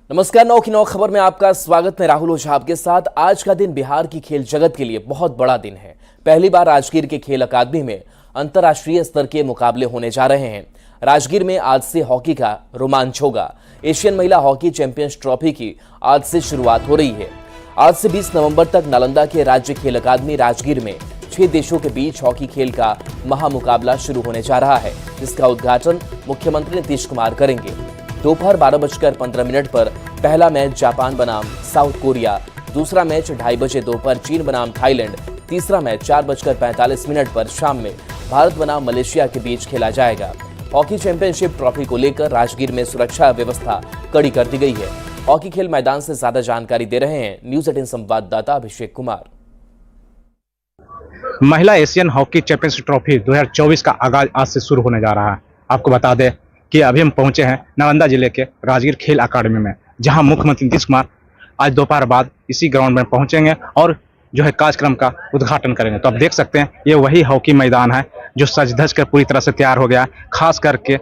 नमस्कार। 9 की 9 खबर में आपका स्वागत है। राहुल ओझा आपके साथ। आज का दिन बिहार की खेल जगत के लिए बहुत बड़ा दिन है। पहली बार राजगीर के खेल अकादमी में अंतर्राष्ट्रीय स्तर के मुकाबले होने जा रहे हैं। राजगीर में आज से हॉकी का रोमांच होगा। एशियन महिला हॉकी चैंपियंस ट्रॉफी की आज से शुरुआत हो रही है। आज से 20 नवंबर तक नालंदा के राज्य खेल अकादमी राजगीर में 6 देशों के बीच हॉकी खेल का महामुकाबला शुरू होने जा रहा है, जिसका उद्घाटन मुख्यमंत्री नीतीश कुमार करेंगे। दोपहर 12:15 पर पहला मैच जापान बनाम साउथ कोरिया, दूसरा मैच 2:30 बजे दोपहर चीन बनाम थाईलैंड, तीसरा मैच 4:45 पर शाम में भारत बनाम मलेशिया के बीच खेला जाएगा। हॉकी चैंपियनशिप ट्रॉफी को लेकर राजगीर में सुरक्षा व्यवस्था कड़ी कर दी गई है। हॉकी खेल मैदान से ज्यादा जानकारी दे रहे हैं न्यूज 18 संवाददाता अभिषेक कुमार। महिला एशियन हॉकी चैंपियनशिप ट्रॉफी 2024 का आगाज आज से शुरू होने जा रहा है। आपको बता दें कि अभी हम पहुंचे हैं नालंदा जिले के राजगीर खेल अकादमी में, जहां मुख्यमंत्री नीतीश कुमार आज दोपहर बाद इसी ग्राउंड में पहुंचेंगे और कार्यक्रम का उद्घाटन करेंगे। तो आप देख सकते हैं ये वही हॉकी मैदान है जो सज धज कर पूरी तरह से तैयार हो गया है। खास करके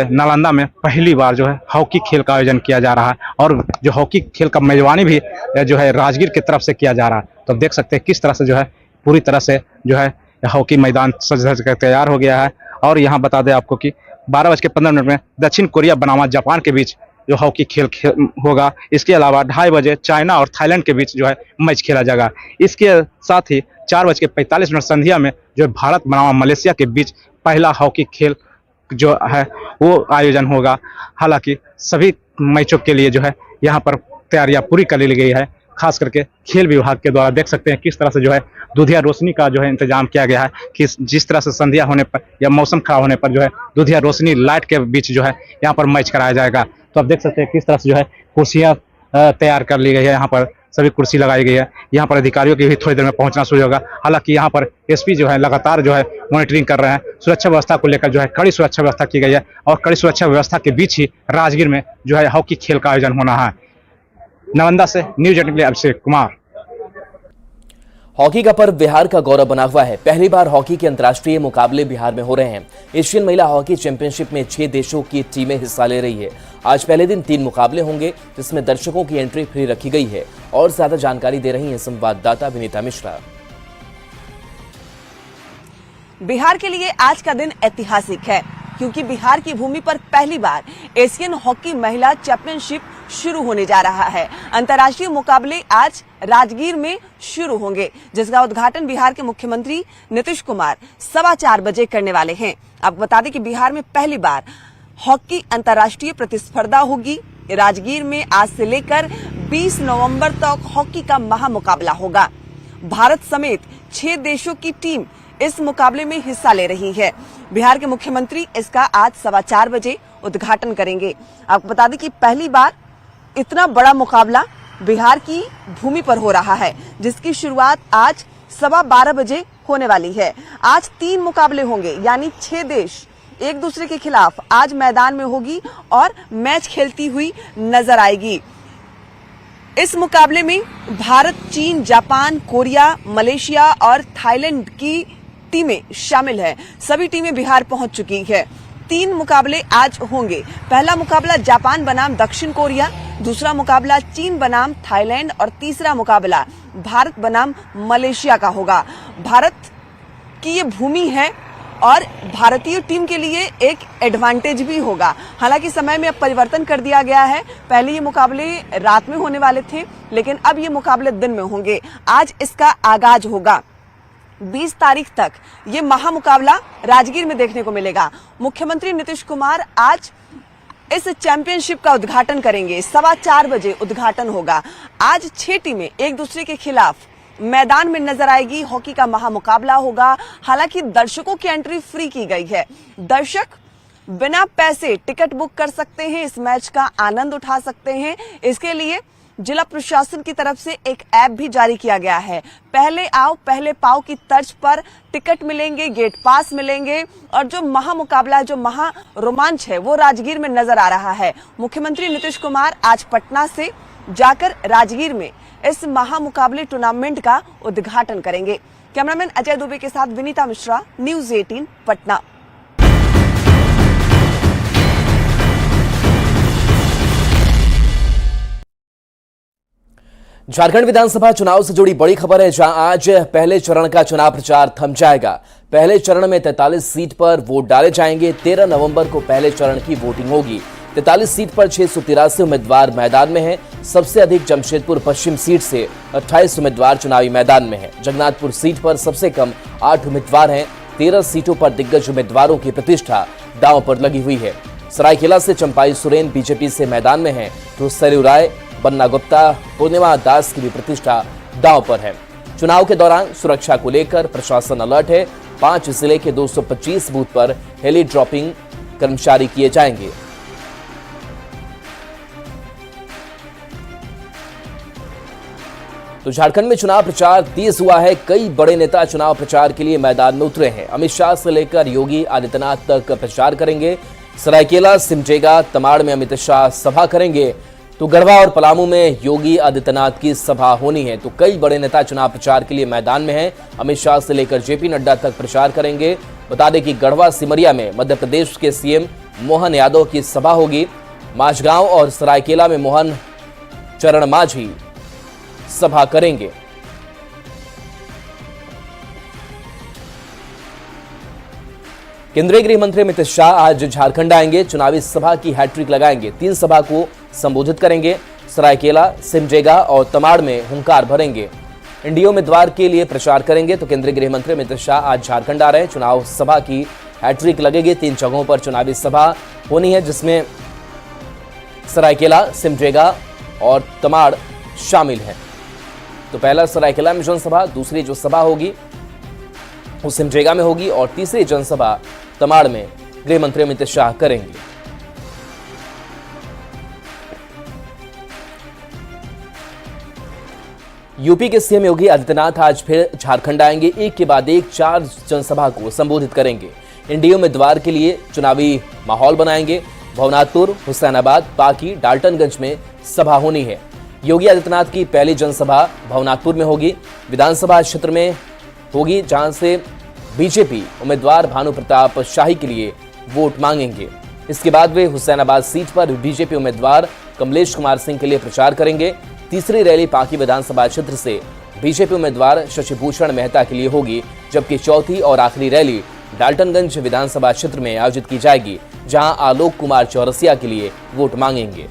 नालंदा में पहली बार हॉकी खेल का आयोजन किया जा रहा है और हॉकी खेल का मेजबानी भी राजगीर की तरफ से किया जा रहा है। तो आप देख सकते हैं किस तरह से पूरी तरह से हॉकी मैदान सज धज कर तैयार हो गया है। और यहाँ बता दें आपको कि 12:15 में दक्षिण कोरिया बनाम जापान के बीच हॉकी खेल होगा। इसके अलावा 2:30 बजे चाइना और थाईलैंड के बीच मैच खेला जाएगा। इसके साथ ही 4:45 संध्या में भारत बनाम मलेशिया के बीच पहला हॉकी खेल वो आयोजन होगा। हालांकि सभी मैचों के लिए यहाँ पर तैयारियां पूरी कर ली गई है। खास करके खेल विभाग के द्वारा देख सकते हैं किस तरह से दूधिया रोशनी का इंतजाम किया गया है कि जिस तरह से संध्या होने पर या मौसम खराब होने पर दूधिया रोशनी लाइट के बीच यहाँ पर मैच कराया जाएगा। तो आप देख सकते हैं किस तरह से कुर्सियां तैयार कर ली गई है। यहाँ पर सभी कुर्सी लगाई गई है। यहाँ पर अधिकारियों की भी थोड़ी देर में पहुंचना शुरू होगा। हालांकि यहाँ पर एसपी लगातार मॉनिटरिंग कर रहे हैं। सुरक्षा व्यवस्था को लेकर कड़ी सुरक्षा व्यवस्था की गई है और कड़ी सुरक्षा व्यवस्था के बीच ही राजगीर में हॉकी खेल का आयोजन होना है। नालंदा से न्यूज 18 के लिए अभिषेक कुमार। हॉकी का पर्व बिहार का गौरव बना हुआ है। पहली बार हॉकी के अंतर्राष्ट्रीय मुकाबले बिहार में हो रहे हैं। एशियन महिला हॉकी चैंपियनशिप में 6 देशों की टीमें हिस्सा ले रही है। आज पहले दिन 3 मुकाबले होंगे, जिसमें दर्शकों की एंट्री फ्री रखी गई है। और ज्यादा जानकारी दे रही हैं संवाददाता विनीता मिश्रा। बिहार के लिए आज का दिन ऐतिहासिक है, क्योंकि बिहार की भूमि पर पहली बार एशियन हॉकी महिला चैंपियनशिप शुरू होने जा रहा है। अंतर्राष्ट्रीय मुकाबले आज राजगीर में शुरू होंगे, जिसका उद्घाटन बिहार के मुख्यमंत्री नीतीश कुमार 4:15 बजे करने वाले हैं। आपको बता दें कि बिहार में पहली बार हॉकी अंतर्राष्ट्रीय प्रतिस्पर्धा होगी। राजगीर में आज से लेकर 20 नवंबर तक हॉकी का महामुकाबला होगा। भारत समेत 6 देशों की टीम इस मुकाबले में हिस्सा ले रही है। बिहार के मुख्यमंत्री इसका आज 4:15 बजे उद्घाटन करेंगे। आपको बता दें कि पहली बार इतना बड़ा मुकाबला बिहार की भूमि पर हो रहा है, जिसकी शुरुआत आज 12:15 बजे होने वाली है। आज 3 मुकाबले होंगे, यानी 6 देश एक दूसरे के खिलाफ आज मैदान में होगी और मैच खेलती हुई नजर आएगी। इस मुकाबले में भारत, चीन, जापान, कोरिया, मलेशिया और थाईलैंड की टीमें शामिल हैं। सभी टीमें बिहार पहुंच चुकी है। 3 मुकाबले आज होंगे। पहला मुकाबला जापान बनाम दक्षिण कोरिया, दूसरा मुकाबला चीन बनाम थाईलैंड और तीसरा मुकाबला भारत बनाम मलेशिया का होगा। भारत की ये भूमि है और भारतीय टीम के लिए एक एडवांटेज भी होगा। हालांकि समय में अब परिवर्तन कर दिया गया है। पहले ये मुकाबले रात में होने वाले थे, लेकिन अब ये मुकाबले दिन में होंगे। आज इसका आगाज होगा। 20 तारीख तक ये महामुकाबला राजगीर में देखने को मिलेगा। मुख्यमंत्री नीतीश कुमार आज इस चैंपियनशिप का उद्घाटन करेंगे। 4:15 बजे उद्घाटन होगा। आज 6 टीमें एक दूसरे के खिलाफ मैदान में नजर आएगी। हॉकी का महामुकाबला होगा। हालांकि दर्शकों की एंट्री फ्री की गई है। दर्शक बिना पैसे टिकट बुक कर सकते हैं, इस मैच का आनंद उठा सकते हैं। इसके लिए जिला प्रशासन की तरफ से एक ऐप भी जारी किया गया है। पहले आओ पहले पाओ की तर्ज पर टिकट मिलेंगे, गेट पास मिलेंगे और जो महामुकाबला, जो महा रोमांच है, वो राजगीर में नजर आ रहा है। मुख्यमंत्री नीतीश कुमार आज पटना से जाकर राजगीर में इस महामुकाबले टूर्नामेंट का उद्घाटन करेंगे। कैमरामैन अजय दुबे के साथ विनीता मिश्रा, न्यूज 18 पटना। झारखंड विधानसभा चुनाव से जुड़ी बड़ी खबर है, जहां आज पहले चरण का चुनाव प्रचार थम जाएगा। पहले चरण में 43 सीट पर वोट डाले जाएंगे। 13 नवंबर को पहले चरण की वोटिंग होगी। 43 सीट पर 683 उम्मीदवार मैदान में हैं। सबसे अधिक जमशेदपुर पश्चिम सीट से 28 उम्मीदवार चुनावी मैदान में हैं। जगन्नाथपुर सीट पर सबसे कम 8 उम्मीदवार हैं। 13 सीटों पर दिग्गज उम्मीदवारों की प्रतिष्ठा दांव पर लगी हुई है। सरायकेला से चंपाई सोरेन बीजेपी से मैदान में हैं, तो सरयू राय, बन्ना गुप्ता, पूर्णिमा दास की भी प्रतिष्ठा दांव पर है। चुनाव के दौरान सुरक्षा को लेकर प्रशासन अलर्ट है। 5 जिले के 225 बूथ पर हेली ड्रॉपिंग कर्मचारी किए जाएंगे। तो झारखंड में चुनाव प्रचार तेज हुआ है। कई बड़े नेता चुनाव प्रचार के लिए मैदान में उतरे हैं। अमित शाह से लेकर योगी आदित्यनाथ तक प्रचार करेंगे। सरायकेला, सिमडेगा, तमाड़ में अमित शाह सभा करेंगे, तो गढ़वा और पलामू में योगी आदित्यनाथ की सभा होनी है। तो कई बड़े नेता चुनाव प्रचार के लिए मैदान में हैं। अमित शाह से लेकर जेपी नड्डा तक प्रचार करेंगे। बता दें कि गढ़वा सिमरिया में मध्य प्रदेश के सीएम मोहन यादव की सभा होगी। माझगांव और सरायकेला में मोहन चरण मांझी सभा करेंगे। केंद्रीय गृह मंत्री अमित शाह आज झारखंड आएंगे। चुनावी सभा की हैट्रिक लगाएंगे। 3 सभा को संबोधित करेंगे। सरायकेला, सिमडेगा और तमाड़ में हुंकार भरेंगे। एनडीए उम्मीदवार के लिए प्रचार करेंगे। तो केंद्रीय गृह मंत्री अमित शाह आज झारखंड आ रहे हैं। चुनाव सभा की हैट्रिक लगेगी। 3 जगहों पर चुनावी सभा होनी है, जिसमें सरायकेला, सिमडेगा और तमाड़ शामिल है। तो पहला सरायकेला में जनसभा, दूसरी जो सभा होगी वो सिमडेगा में होगी और तीसरी जनसभा तमाड़ में गृह मंत्री अमित शाह करेंगे। यूपी के सीएम योगी आदित्यनाथ आज फिर झारखंड आएंगे। एक के बाद एक 4 जनसभा को संबोधित करेंगे। एनडीए उम्मीदवार के लिए चुनावी माहौल बनाएंगे। भवनाथपुर, हुसैनाबाद, पाकी, डाल्टनगंज में सभा होनी है। योगी आदित्यनाथ की पहली जनसभा भवनाथपुर में होगी। विधानसभा क्षेत्र में होगी, जहां से बीजेपी उम्मीदवार भानु प्रताप शाही के लिए वोट मांगेंगे। इसके बाद वे हुसैनाबाद सीट पर बीजेपी उम्मीदवार कमलेश कुमार सिंह के लिए प्रचार करेंगे। तीसरी रैली पाकी विधानसभा क्षेत्र से बीजेपी उम्मीदवार शशिभूषण मेहता के लिए होगी, जबकि चौथी और आखिरी रैली डाल्टनगंज विधानसभा क्षेत्र में आयोजित की जाएगी, जहां आलोक कुमार चौरसिया के लिए वोट मांगेंगे।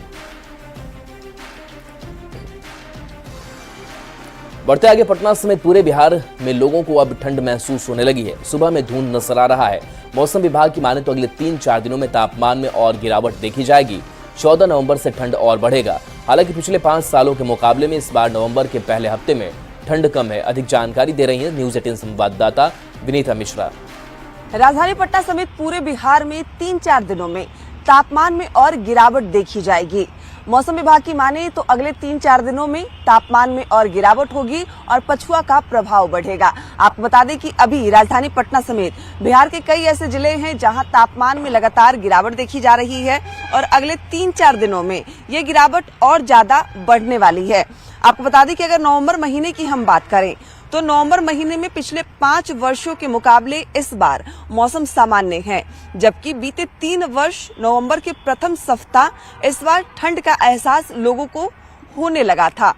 बढ़ते आगे, पटना समेत पूरे बिहार में लोगों को अब ठंड महसूस होने लगी है। सुबह में धुंध नजर आ रहा है। मौसम विभाग की माने तो अगले 3-4 दिनों में तापमान में और गिरावट देखी जाएगी। 14 नवंबर से ठंड और बढ़ेगा। हालांकि पिछले 5 सालों के मुकाबले में इस बार नवंबर के पहले हफ्ते में ठंड कम है। अधिक जानकारी दे रही है न्यूज 18 संवाददाता विनीता मिश्रा। राजधानी पटना समेत पूरे बिहार में 3-4 दिनों में तापमान में और गिरावट देखी जाएगी। मौसम विभाग की माने तो अगले 3-4 दिनों में तापमान में और गिरावट होगी और पछुआ का प्रभाव बढ़ेगा। आपको बता दें कि अभी राजधानी पटना समेत बिहार के कई ऐसे जिले हैं जहां तापमान में लगातार गिरावट देखी जा रही है और अगले 3-4 दिनों में ये गिरावट और ज्यादा बढ़ने वाली है। आपको बता दें कि अगर नवंबर महीने की हम बात करें तो नवंबर महीने में पिछले 5 वर्षों के मुकाबले इस बार मौसम सामान्य है, जबकि बीते 3 वर्ष नवंबर के प्रथम सप्ताह इस बार ठंड का एहसास लोगों को होने लगा था।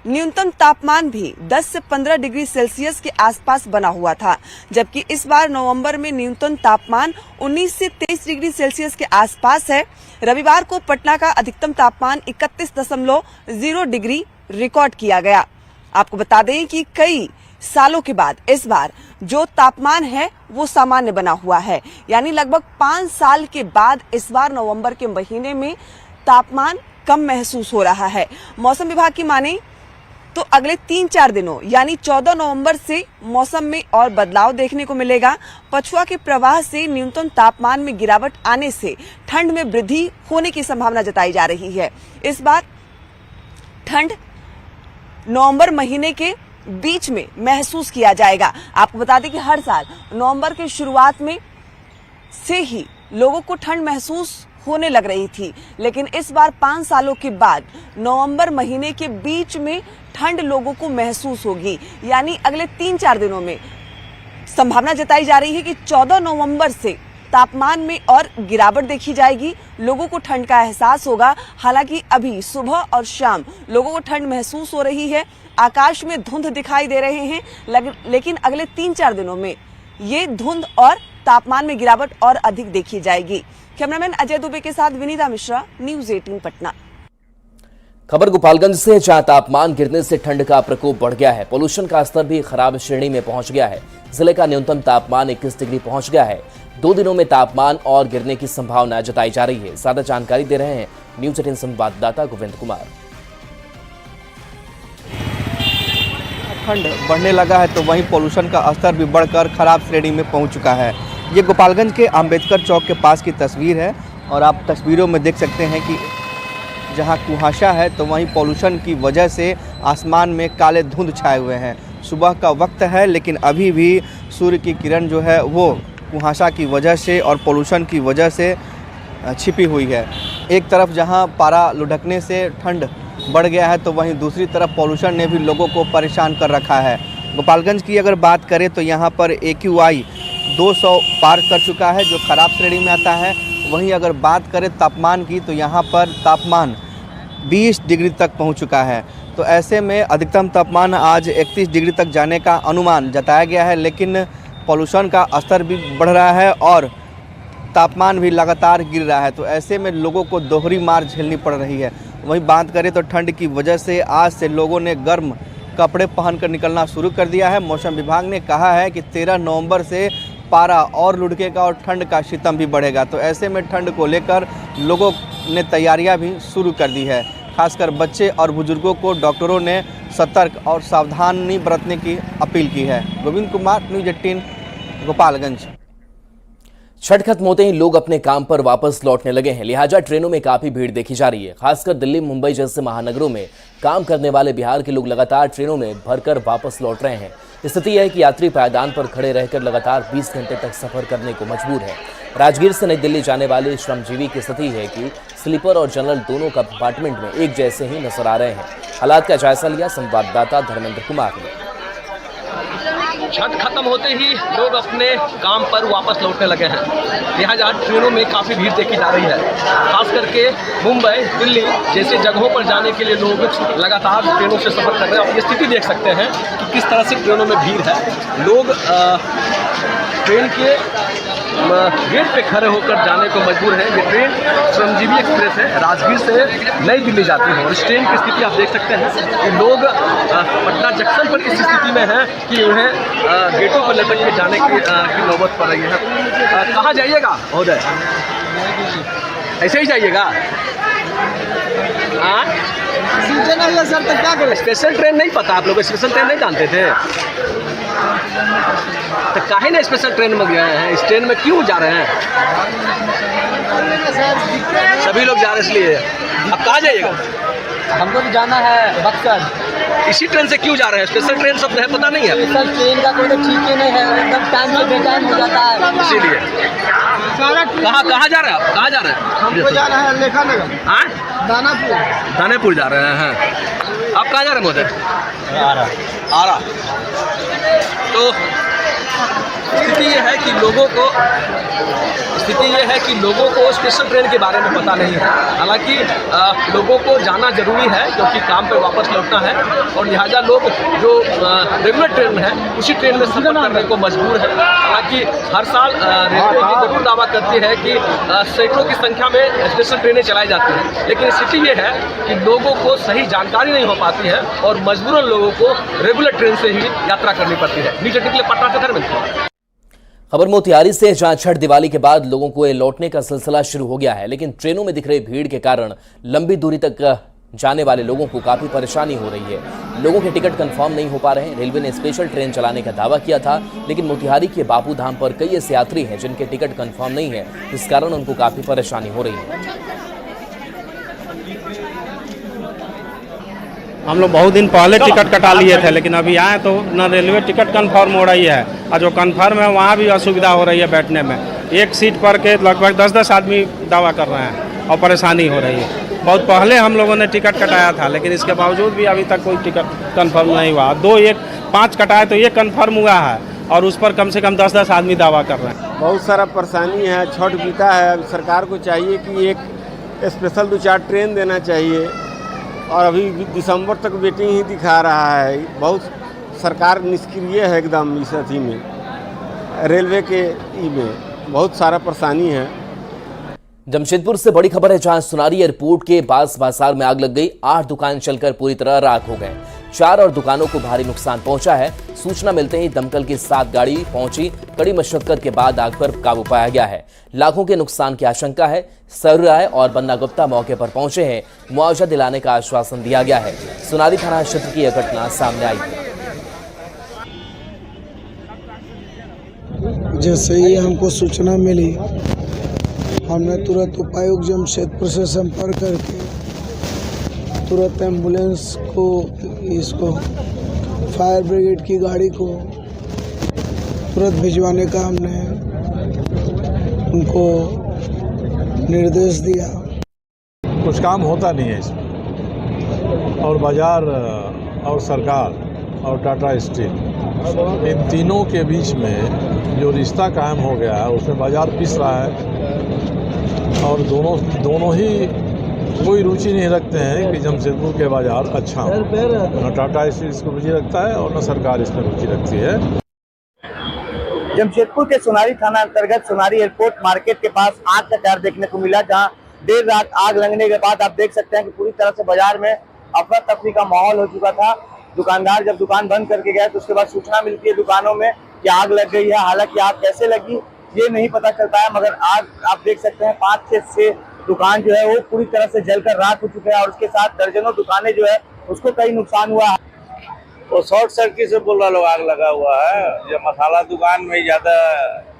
न्यूनतम तापमान भी 10 से 15 डिग्री सेल्सियस के आसपास बना हुआ था, जबकि इस बार नवंबर में न्यूनतम तापमान 19 से 23 डिग्री सेल्सियस के आसपास है। रविवार को पटना का अधिकतम तापमान 31.0 डिग्री रिकॉर्ड किया गया। आपको बता दें कि कई सालों के बाद इस बार जो तापमान है वो सामान्य बना हुआ है, यानी लगभग 5 साल के बाद इस बार नवंबर के महीने में तापमान कम महसूस हो रहा है। मौसम विभाग की माने तो अगले 3-4 दिनों यानी 14 नवंबर से मौसम में और बदलाव देखने को मिलेगा। पछुआ के प्रवाह से न्यूनतम तापमान में गिरावट आने से ठंड में वृद्धि होने की संभावना जताई जा रही है। इस बार ठंड नवंबर महीने के बीच में महसूस किया जाएगा। आपको बता दें कि हर साल नवंबर के शुरुआत में से ही लोगों को ठंड महसूस होने लग रही थी, लेकिन इस बार 5 सालों के बाद नवंबर महीने के बीच में ठंड लोगों को महसूस होगी। यानी अगले 3-4 दिनों में संभावना जताई जा रही है कि 14 नवंबर से तापमान में और गिरावट देखी जाएगी, लोगों को ठंड का एहसास होगा। हालांकि अभी सुबह और शाम लोगों को ठंड महसूस हो रही है, आकाश में धुंध दिखाई दे रहे हैं, लेकिन अगले 3-4 दिनों में ये धुंध और तापमान में गिरावट और अधिक देखी जाएगी। कैमरामैन अजय दुबे के साथ विनीता मिश्रा, न्यूज़ 18 पटना। खबर गोपालगंज से, जहां तापमान गिरने से ठंड का प्रकोप बढ़ गया है। पोल्यूशन का स्तर भी खराब श्रेणी में पहुंच गया है। जिले का न्यूनतम तापमान 21 डिग्री पहुंच गया है। 2 दिनों में तापमान और गिरने की संभावना जताई जा रही है। ज्यादा जानकारी दे रहे हैं न्यूज़ 18 संवाददाता गोविंद कुमार। ठंड बढ़ने लगा है तो वहीं पोल्यूशन का स्तर भी बढ़कर खराब श्रेणी में पहुंच चुका है। ये गोपालगंज के अंबेडकर चौक के पास की तस्वीर है और आप तस्वीरों में देख सकते हैं कि जहां कुहासा है तो वहीं पोल्यूशन की वजह से आसमान में काले धुंध छाए हुए हैं। सुबह का वक्त है लेकिन अभी भी सूर्य की किरण जो है वो कुहासा की वजह से और पोल्यूशन की वजह से छिपी हुई है। एक तरफ जहां पारा लुढ़कने से ठंड बढ़ गया है तो वहीं दूसरी तरफ पोल्यूशन ने भी लोगों को परेशान कर रखा है। गोपालगंज की अगर बात करें तो यहाँ पर AQI 200 पार कर चुका है जो खराब श्रेणी में आता है। वहीं अगर बात करें तापमान की तो यहाँ पर तापमान 20 डिग्री तक पहुँच चुका है। तो ऐसे में अधिकतम तापमान आज 31 डिग्री तक जाने का अनुमान जताया गया है, लेकिन पोल्यूशन का स्तर भी बढ़ रहा है और तापमान भी लगातार गिर रहा है। तो ऐसे में लोगों को दोहरी मार झेलनी पड़ रही है। वहीं बात करें तो ठंड की वजह से आज से लोगों ने गर्म कपड़े पहनकर निकलना शुरू कर दिया है। मौसम विभाग ने कहा है कि 13 नवंबर से पारा और लुढ़केगा और ठंड का शितम भी बढ़ेगा। तो ऐसे में ठंड को लेकर लोगों ने तैयारियां भी शुरू कर दी है। खासकर बच्चे और बुजुर्गों को डॉक्टरों ने सतर्क और सावधानी बरतने की अपील की है। गोविंद कुमार, न्यूज़ 18 गोपालगंज। छठ खत्म होते ही लोग अपने काम पर वापस लौटने लगे हैं, लिहाजा ट्रेनों में काफी भीड़ देखी जा रही है। खासकर दिल्ली, मुंबई जैसे महानगरों में काम करने वाले बिहार के लोग लगातार ट्रेनों में भरकर वापस लौट रहे हैं। स्थिति यह है कि यात्री पायदान पर खड़े रहकर लगातार 20 घंटे तक सफर करने को मजबूर है। राजगीर से नई दिल्ली जाने वाले श्रमजीवी की स्थिति है कि स्लीपर और जनरल दोनों कंपार्टमेंट में एक जैसे ही नजर आ रहे हैं। हालात का जायजा लिया संवाददाता धर्मेंद्र कुमार ने। छठ खत्म होते ही लोग अपने काम पर वापस लौटने लगे हैं, लिहाजा ट्रेनों में काफ़ी भीड़ देखी जा रही है। खास करके मुंबई, दिल्ली जैसे जगहों पर जाने के लिए लोग लगातार ट्रेनों से सफ़र कर रहे हैं। आप ये स्थिति देख सकते हैं कि किस तरह से ट्रेनों में भीड़ है। लोग ट्रेन के गेट पे खड़े होकर जाने को मजबूर हैं। ये ट्रेन श्रमजीवी एक्सप्रेस है, राजगीर से नई दिल्ली जाती है और इस ट्रेन की स्थिति आप देख सकते हैं कि लोग पटना जंक्शन पर इस स्थिति में हैं कि उन्हें गेटों पर लटक के जाने की नौबत पड़ रही है। कहाँ जाइएगा महोदय? ऐसे ही जाइएगा? हाँ सर, तो क्या करें? स्पेशल ट्रेन नहीं पता आप लोग? स्पेशल ट्रेन नहीं जानते थे तो काहे ना स्पेशल ट्रेन में गए हैं? इस ट्रेन में क्यों जा रहे हैं? सभी लोग जा रहे हैं इसलिए। अब कहाँ जाइएगा? हमको तो जाना है बक्सर। इसी ट्रेन से क्यों जा रहे हैं? स्पेशल ट्रेन सब है, पता नहीं है? स्पेशल ट्रेन का कोई तो ठीक ही नहीं है, एकदम टाइम से बेटाइम हो जाता है। इसीलिए कहाँ जा रहे हैं आप? कहाँ जा रहे हैं? हमको जाना है लेखा नगर। हाँ, दानापुर जा रहे हैं। आप कहाँ जा रहे हैं महोदय? आरा। तो स्थिति ये है कि लोगों को स्पेशल ट्रेन के बारे में पता नहीं है। हालांकि लोगों को जाना जरूरी है क्योंकि काम पे वापस लौटना है और लिहाजा लोग जो रेगुलर ट्रेन है उसी ट्रेन में सफर करने को मजबूर है। हालांकि हर साल रेलवे ये जरूर दावा करती है कि सैकड़ों की संख्या में स्पेशल ट्रेनें चलाई जाती हैं, लेकिन स्थिति ये है कि लोगों को सही जानकारी नहीं हो पाती है और मजबूरन लोगों को रेगुलर ट्रेन से ही यात्रा करनी पड़ती है। नीचे टिकले पटना से धर्मेंद्र। खबर मोतिहारी से, जहां छठ दिवाली के बाद लोगों को लौटने का सिलसिला शुरू हो गया है, लेकिन ट्रेनों में दिख रही भीड़ के कारण लंबी दूरी तक जाने वाले लोगों को काफी परेशानी हो रही है। लोगों के टिकट कंफर्म नहीं हो पा रहे हैं। रेलवे ने स्पेशल ट्रेन चलाने का दावा किया था, लेकिन मोतिहारी के बापू धाम पर कई ऐसे यात्री हैं जिनके टिकट कंफर्म नहीं है, जिस कारण उनको काफी परेशानी हो रही है। हम लोग बहुत दिन पहले टिकट कटा लिए थे, लेकिन अभी आए तो न रेलवे टिकट कंफर्म हो रही है और जो कंफर्म है वहाँ भी असुविधा हो रही है बैठने में। एक सीट पर के लगभग 10-10 आदमी दावा कर रहे हैं और परेशानी हो रही है। बहुत पहले हम लोगों ने टिकट कटाया था, लेकिन इसके बावजूद भी अभी तक कोई टिकट कंफर्म नहीं हुआ। 5 कटाए तो एक कंफर्म हुआ है और उस पर कम से कम 10-10 आदमी दावा कर रहे हैं। बहुत सारा परेशानी है, छठ बीता है। अब सरकार को चाहिए कि एक स्पेशल 2-4 ट्रेन देना चाहिए, और अभी दिसंबर तक वेटिंग ही दिखा रहा है। बहुत सरकार निष्क्रिय है एकदम इस अथी में, रेलवे के में बहुत सारा परेशानी है। जमशेदपुर से बड़ी खबर है, जहां सुनारी एयरपोर्ट के पास बाजार में आग लग गई। 8 दुकान चलकर पूरी तरह राख हो गए। 4 और दुकानों को भारी नुकसान पहुंचा है। सूचना मिलते ही दमकल की 7 गाड़ी पहुंची। कड़ी मशक्कत के बाद आग पर काबू पाया गया है। लाखों के नुकसान की आशंका है। सौर्य राय और बन्ना गुप्ता मौके पर पहुंचे हैं। मुआवजा दिलाने का आश्वासन दिया गया है। सुनारी थाना क्षेत्र की यह घटना सामने आई है। जैसे ही हमको सूचना मिली, हमने तुरंत उपायुक्त जमशेदपुर से संपर्क करके तुरंत एम्बुलेंस को, इसको फायर ब्रिगेड की गाड़ी को तुरंत भिजवाने का हमने उनको निर्देश दिया। कुछ काम होता नहीं है इसमें, और बाजार और सरकार और टाटा स्टील, इन तीनों के बीच में जो रिश्ता कायम हो गया है उसमें बाजार पिस रहा है, और दोनों ही कोई रुचि नहीं रखते हैं कि जमशेदपुर के बाजार अच्छा हो। न टाटा स्टील इसको रुचि रखता है और न सरकार इसमें रुचि रखती है। जमशेदपुर के सुनारी थाना अंतर्गत सुनारी एयरपोर्ट मार्केट के पास आग का कहर देखने को मिला, जहां देर रात आग लगने के बाद आप देख सकते हैं कि पूरी तरह से बाजार में अफरा तफरी का माहौल हो चुका था। दुकानदार जब दुकान बंद करके गए तो उसके बाद सूचना मिलती है दुकानों में कि आग लग गई है। हालांकि आग कैसे लगी ये नहीं पता चलता है, मगर आग आप देख सकते हैं 5 से 6 दुकान जो है वो पूरी तरह से जलकर राख हो चुके हैं, और उसके साथ दर्जनों दुकानें जो है उसको कई नुकसान हुआ है। वो शॉर्ट सर्किट से बोल रहा लोग आग लगा हुआ है। ये मसाला दुकान में ज्यादा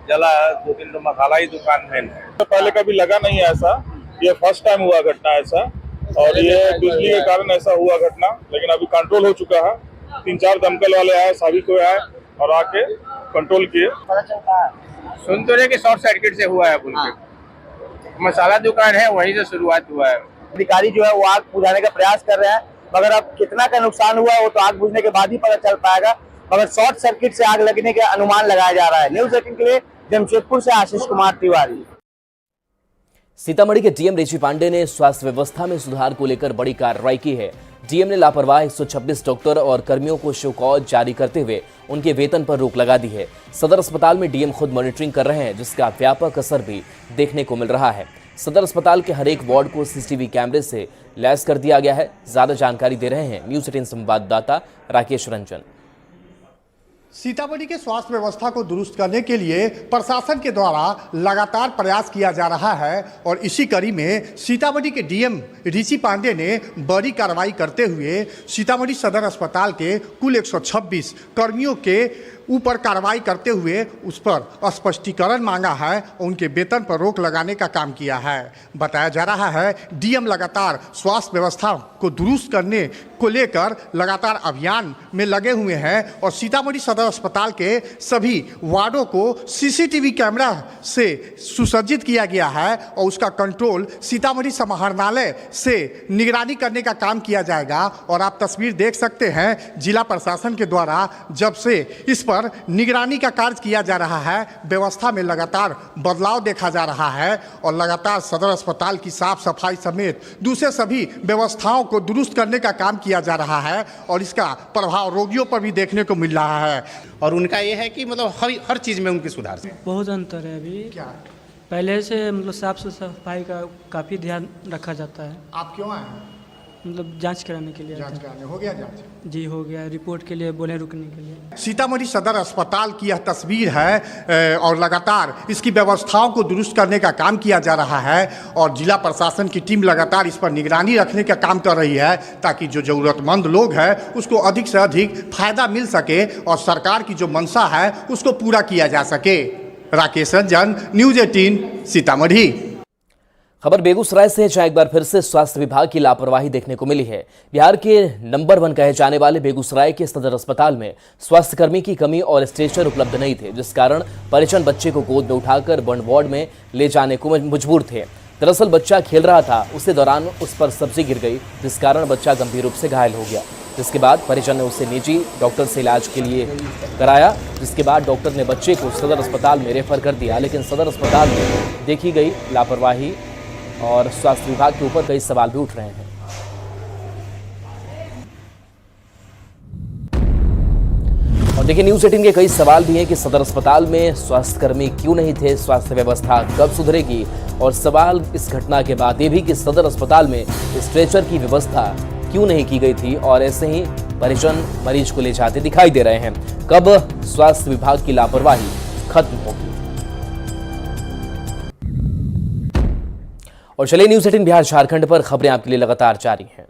जला है, 2-3 तो मसाला ही दुकान में है। तो पहले कभी लगा नहीं है ऐसा, ये फर्स्ट टाइम हुआ घटना ऐसा, और ये बिजली के कारण ऐसा हुआ घटना। लेकिन अभी कंट्रोल हो चुका है। 3-4 दमकल वाले आए, सभी को आए और आके कंट्रोल किए। सुन तो रहे कि शॉर्ट सर्किट से हुआ है। मसाला दुकान है वहीं से शुरुआत हुआ है। अधिकारी जो है वो आग बुझाने का प्रयास कर रहे हैं, मगर अब कितना का नुकसान हुआ है वो तो आग बुझने के बाद ही पता चल पाएगा, मगर शॉर्ट सर्किट से आग लगने का अनुमान लगाया जा रहा है। न्यूज़ 18 के लिए जमशेदपुर से आशीष कुमार तिवारी। सीतामढ़ी के डीएम रिची पांडे ने स्वास्थ्य व्यवस्था में सुधार को लेकर बड़ी कार्रवाई की है। डीएम ने लापरवाह 126 डॉक्टर और कर्मियों को शो कॉज जारी करते हुए उनके वेतन पर रोक लगा दी है। सदर अस्पताल में डीएम खुद मॉनिटरिंग कर रहे हैं, जिसका व्यापक असर भी देखने को मिल रहा है। सदर अस्पताल के हर एक वार्ड को सीसीटीवी कैमरे से लैस कर दिया गया है। ज्यादा जानकारी दे रहे हैं न्यूज़ 18 संवाददाता राकेश रंजन। सीतामढ़ी के स्वास्थ्य व्यवस्था को दुरुस्त करने के लिए प्रशासन के द्वारा लगातार प्रयास किया जा रहा है, और इसी कड़ी में सीतामढ़ी के डीएम रिची पांडे ने बड़ी कार्रवाई करते हुए सीतामढ़ी सदर अस्पताल के कुल 126 कर्मियों के ऊपर कार्रवाई करते हुए उस पर स्पष्टीकरण मांगा है और उनके वेतन पर रोक लगाने का काम किया है। बताया जा रहा है डीएम लगातार स्वास्थ्य व्यवस्था को दुरुस्त करने को लेकर लगातार अभियान में लगे हुए हैं, और सीतामढ़ी सदर अस्पताल के सभी वार्डों को सीसीटीवी कैमरा से सुसज्जित किया गया है, और उसका कंट्रोल सीतामढ़ी समाहरणालय से निगरानी करने का काम किया जाएगा। और आप तस्वीर देख सकते हैं जिला प्रशासन के द्वारा जब से इस पर निगरानी का कार्य किया जा रहा है, व्यवस्था में लगातार बदलाव देखा जा रहा है, और लगातार सदर अस्पताल की साफ सफाई समेत दूसरे सभी व्यवस्थाओं को दुरुस्त करने का काम किया जा रहा है, और इसका प्रभाव रोगियों पर भी देखने को मिल रहा है। और उनका ये है कि मतलब हर चीज़ में उनकी सुधार से बहुत अंतर है अभी। क्या पहले से मतलब साफ सफाई का काफ़ी ध्यान रखा जाता है। आप क्यों आए हैं? मतलब जांच कराने के लिए। जांच कराने हो गया? जांच जी हो गया। रिपोर्ट के लिए बोले रुकने के लिए। सीतामढ़ी सदर अस्पताल की यह तस्वीर है, और लगातार इसकी व्यवस्थाओं को दुरुस्त करने का काम किया जा रहा है, और जिला प्रशासन की टीम लगातार इस पर निगरानी रखने का काम कर रही है, ताकि जो ज़रूरतमंद लोग हैं उसको अधिक से अधिक फायदा मिल सके और सरकार की जो मंशा है उसको पूरा किया जा सके। राकेश रंजन, न्यूज़ 18 सीतामढ़ी। खबर बेगूसराय से, जहां एक बार फिर से स्वास्थ्य विभाग की लापरवाही देखने को मिली है। बिहार के नंबर 1 कहे जाने वाले बेगूसराय के सदर अस्पताल में स्वास्थ्यकर्मी की कमी और स्ट्रेचर उपलब्ध नहीं थे, जिस कारण परिजन बच्चे को गोद में उठाकर बर्न वार्ड में ले जाने को मजबूर थे। दरअसल बच्चा खेल रहा था, उसी दौरान उस पर सब्जी गिर गई, जिस कारण बच्चा गंभीर रूप से घायल हो गया। जिसके बाद परिजन ने उसे निजी डॉक्टर से इलाज के लिए कराया, जिसके बाद डॉक्टर ने बच्चे को सदर अस्पताल में रेफर कर दिया। लेकिन सदर अस्पताल में देखी गई लापरवाही और स्वास्थ्य विभाग के ऊपर कई सवाल भी उठ रहे हैं। और देखिए, न्यूज़ 18 के कई सवाल भी हैं कि सदर अस्पताल में स्वास्थ्यकर्मी क्यों नहीं थे, स्वास्थ्य व्यवस्था कब सुधरेगी, और सवाल इस घटना के बाद ये भी कि सदर अस्पताल में स्ट्रेचर की व्यवस्था क्यों नहीं की गई थी, और ऐसे ही परिजन मरीज को ले जाते दिखाई दे रहे हैं। कब स्वास्थ्य विभाग की लापरवाही खत्म होगी? और चलिए, न्यूज़ 18 बिहार झारखंड पर खबरें आपके लिए लगातार जारी हैं।